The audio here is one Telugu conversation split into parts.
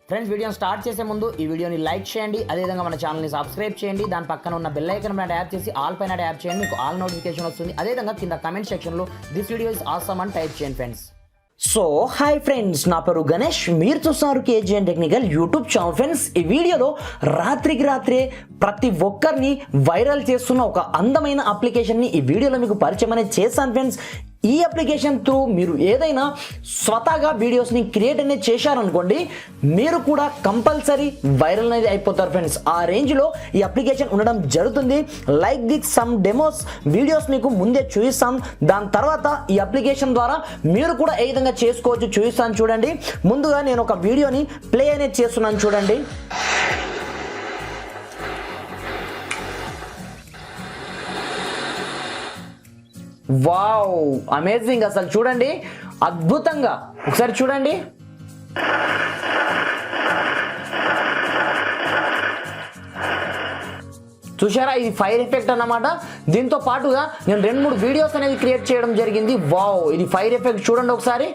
ఫ్రెండ్స్ వీడియోని స్టార్ట్ చేసే ముందు ఈ వీడియోని లైక్ చేయండి, అదేవిధంగా మన ఛానల్ని సబ్స్క్రైబ్ చేయండి, దాని పక్కన ఉన్న బెల్ ఐకాన్ పైన ట్యాప్ చేసి ఆల్ పైన ట్యాప్ చేయండి, మీకు ఆల్ నోటిఫికేషన్ వస్తుంది. అదేవిధంగా కింద కమెంట్ సెక్షన్లో దిస్ వీడియో ఇస్ ఆసమ్ అని టైప్ చేయండి ఫ్రెండ్స్. సో హాయ్ ఫ్రెండ్స్, నా పేరు గణేష్, మీరు చూస్తున్నారు KGN technical YouTube channel. Friends ఈ వీడియోలో రాత్రికి రాత్రే ప్రతి ఒక్కరిని వైరల్ చేస్తున్న ఒక అందమైన అప్లికేషన్ని ఈ వీడియోలో మీకు పరిచయం అనేది చేస్తాను ఫ్రెండ్స్. ఈ అప్లికేషన్ త్రూ మీరు ఏదైనా స్వతహాగా వీడియోస్ని క్రియేట్ అనేది చేశారనుకోండి, మీరు కూడా కంపల్సరీ వైరల్ అనేది అయిపోతారు ఫ్రెండ్స్. ఆ రేంజ్లో ఈ అప్లికేషన్ ఉండడం జరుగుతుంది. Like this some demos videos మీకు ముందే చూపిస్తాం. దాని తర్వాత ఈ అప్లికేషన్ ద్వారా మీరు కూడా ఏ విధంగా చేసుకోవచ్చు చూపిస్తాను చూడండి. ముందుగా నేను ఒక వీడియోని ప్లే అనేది చేస్తున్నాను చూడండి. వావ్, అమేజింగ్, అసలు చూడండి అద్భుతంగా. ఒకసారి చూడండి, చూసారా, ఇది ఫైర్ ఎఫెక్ట్ అన్నమాట. దీంతో పాటుగా నేను 2-3 వీడియోస్ అనేది క్రియేట్ చేయడం జరిగింది. వావ్, ఇది ఫైర్ ఎఫెక్ట్ చూడండి ఒకసారి.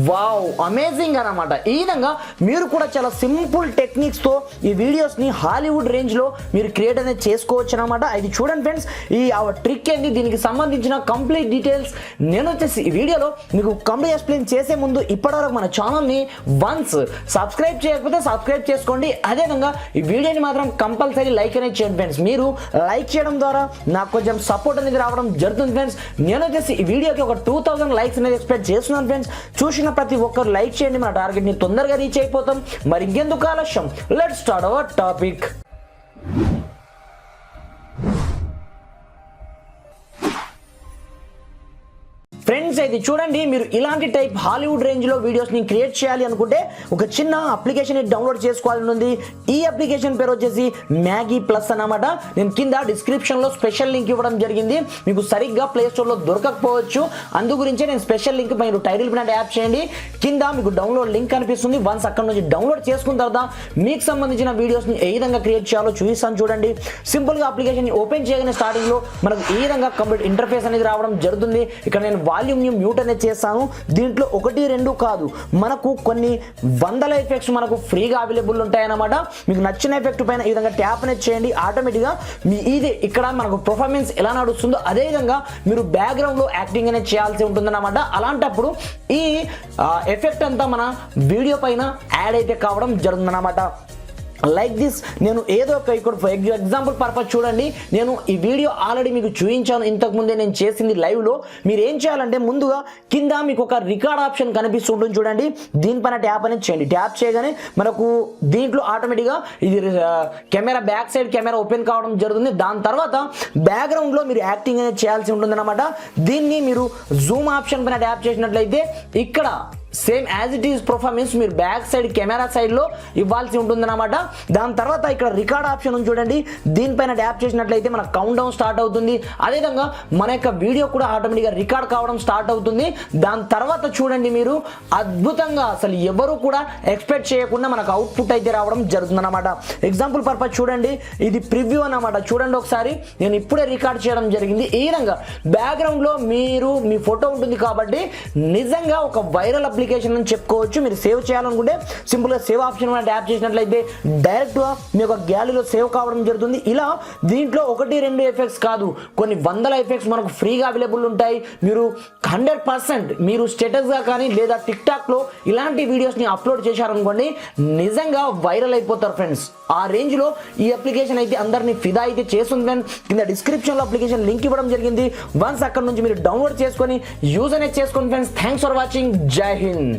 వావ్, అమేజింగ్ అన్నమాట. ఈ విధంగా మీరు కూడా చాలా సింపుల్ టెక్నిక్స్తో ఈ వీడియోస్ని హాలీవుడ్ రేంజ్లో మీరు క్రియేట్ అనేది చేసుకోవచ్చు అనమాట. ఇది చూడండి ఫ్రెండ్స్, ఈ ట్రిక్ ఏంది, దీనికి సంబంధించిన కంప్లీట్ డీటెయిల్స్ నేను వచ్చేసి ఈ వీడియోలో మీకు కంప్లీట్ ఎక్స్ప్లెయిన్ చేసే ముందు ఇప్పటివరకు మన ఛానల్ని వన్స్ సబ్స్క్రైబ్ చేయకపోతే సబ్స్క్రైబ్ చేసుకోండి. అదేవిధంగా ఈ వీడియోని మాత్రం కంపల్సరీ లైక్ అనేది చేయండి ఫ్రెండ్స్. మీరు లైక్ చేయడం ద్వారా నాకు కొంచెం సపోర్ట్ అనేది రావడం జరుగుతుంది ఫ్రెండ్స్. నేను వచ్చేసి ఈ వీడియోకి ఒక 2000 లైక్స్ అనేది ఎక్స్పెక్ట్ చేస్తున్నాను ఫ్రెండ్స్. చూసిన ప్రతి ఒక్కరు లైక్ చేయండి, మన టార్గెట్ ని తొందరగా రీచ్ అయిపోతాం. మరి ఇంకెందుకు ఆలస్యం, let's start our topic. Friends ఇది చూడండి, మీరు ఇలాంటి టైప్ హాలీవుడ్ రేంజ్లో వీడియోస్ని క్రియేట్ చేయాలి అనుకుంటే ఒక చిన్న అప్లికేషన్ డౌన్లోడ్ చేసుకోవాలని ఉంది. ఈ అప్లికేషన్ పేరు వచ్చేసి మ్యాగీ ప్లస్ అన్నమాట. నేను కింద డిస్క్రిప్షన్లో స్పెషల్ లింక్ ఇవ్వడం జరిగింది. మీకు సరిగ్గా ప్లే స్టోర్లో దొరకకపోవచ్చు, అందు గురించే నేను స్పెషల్ లింక్ మీరు టైటిల్ పైన ట్యాప్ చేయండి, కింద మీకు డౌన్లోడ్ లింక్ కనిపిస్తుంది. వన్స్ అక్కడ నుంచి డౌన్లోడ్ చేసుకున్న తర్వాత మీకు సంబంధించిన వీడియోస్ని ఏ విధంగా క్రియేట్ చేయాలో చూపిస్తాను చూడండి. సింపుల్గా అప్లికేషన్ ఓపెన్ చేయగానే స్టార్టింగ్లో మనకు ఈ విధంగా కంప్లీట్ ఇంటర్ఫేస్ అనేది రావడం జరుగుతుంది. ఇక్కడ నేను వాల్యూమ్ మ్యూట్ అనేది చేస్తాను. దీంట్లో 1-2 కాదు, మనకు కొన్ని వందల ఎఫెక్ట్స్ మనకు ఫ్రీగా అవైలబుల్ ఉంటాయన్నమాట. మీకు నచ్చిన ఎఫెక్ట్ పైన ఈ విధంగా ట్యాప్ అనేది చేయండి, ఆటోమేటిక్గా ఇది ఇక్కడ మనకు పర్ఫార్మెన్స్ ఎలా నడుస్తుందో అదే విధంగా మీరు బ్యాక్గ్రౌండ్లో యాక్టింగ్ అనేది చేయాల్సి ఉంటుందన్నమాట. అలాంటప్పుడు ఈ ఎఫెక్ట్ అంతా మన వీడియో పైన యాడ్ అయితే కావడం జరుగుతుందన్నమాట. లైక్ దిస్, నేను ఏదో ఒక ఇక్కడ ఎగ్జాంపుల్ పర్పస్ చూడండి, నేను ఈ వీడియో ఆల్రెడీ మీకు చూపించాను ఇంతకుముందే, నేను చేసింది లైవ్లో. మీరు ఏం చేయాలంటే ముందుగా కింద మీకు ఒక రికార్డ్ ఆప్షన్ కనిపిస్తుంటుంది చూడండి, దీనిపైన ట్యాప్ అనేది చేయండి. ట్యాప్ చేయగానే మనకు దీంట్లో ఆటోమేటిక్గా ఇది camera back side camera open కావడం జరుగుతుంది. దాని తర్వాత బ్యాక్గ్రౌండ్లో మీరు యాక్టింగ్ అనేది చేయాల్సి ఉంటుందన్నమాట. దీన్ని మీరు జూమ్ ఆప్షన్ పైన ట్యాప్ చేసినట్లయితే ఇక్కడ same as it is performance మీరు బ్యాక్ సైడ్ కెమెరా సైడ్లో ఇవ్వాల్సి ఉంటుందన్నమాట. దాని తర్వాత ఇక్కడ రికార్డ్ ఆప్షన్ ఉంది చూడండి, దీనిపైన ట్యాప్ చేసినట్లయితే మన కౌంట్ డౌన్ స్టార్ట్ అవుతుంది. అదేవిధంగా మన యొక్క వీడియో కూడా ఆటోమేటిక్గా రికార్డ్ కావడం స్టార్ట్ అవుతుంది. దాని తర్వాత చూడండి, మీరు అద్భుతంగా అసలు ఎవరు కూడా ఎక్స్పెక్ట్ చేయకుండా మనకు అవుట్పుట్ అయితే రావడం జరుగుతుందన్నమాట. ఎగ్జాంపుల్ పర్పస్ చూడండి, ఇది ప్రివ్యూ అన్నమాట. చూడండి ఒకసారి, నేను ఇప్పుడే రికార్డ్ చేయడం జరిగింది. ఈ విధంగా బ్యాక్గ్రౌండ్లో మీరు మీ ఫోటో ఉంటుంది కాబట్టి నిజంగా ఒక వైరల్ అప్లికేషన్ అని చెప్పుకోవచ్చు. మీరు సేవ్ చేయాలనుకుంటే సింపుల్గా సేవ్ ఆప్షన్ మీద ట్యాప్ చేసినట్లయితే డైరెక్ట్గా మీ యొక్క గ్యాలరీలో సేవ్ కావడం జరుగుతుంది. ఇలా దీంట్లో 1-2 ఎఫెక్ట్స్ కాదు, కొన్ని వందల ఎఫెక్ట్స్ మనకు ఫ్రీగా అవైలబుల్ ఉంటాయి. మీరు 100% మీరు స్టేటస్గా కానీ లేదా టిక్టాక్లో ఇలాంటి వీడియోస్ని అప్లోడ్ చేశారనుకోండి, నిజంగా వైరల్ అయిపోతారు ఫ్రెండ్స్. ఆ రేంజ్లో ఈ అప్లికేషన్ అయితే అందరినీ ఫిదా అయితే చేస్తుంది ఫ్రెండ్స్. కింద డిస్క్రిప్షన్లో అప్లికేషన్ లింక్ ఇవ్వడం జరిగింది. వన్స్ అక్కడ నుంచి మీరు డౌన్లోడ్ చేసుకొని యూజ్ అనేది చేసుకోండి ఫ్రెండ్స్. Thanks for watching. జై హింద్.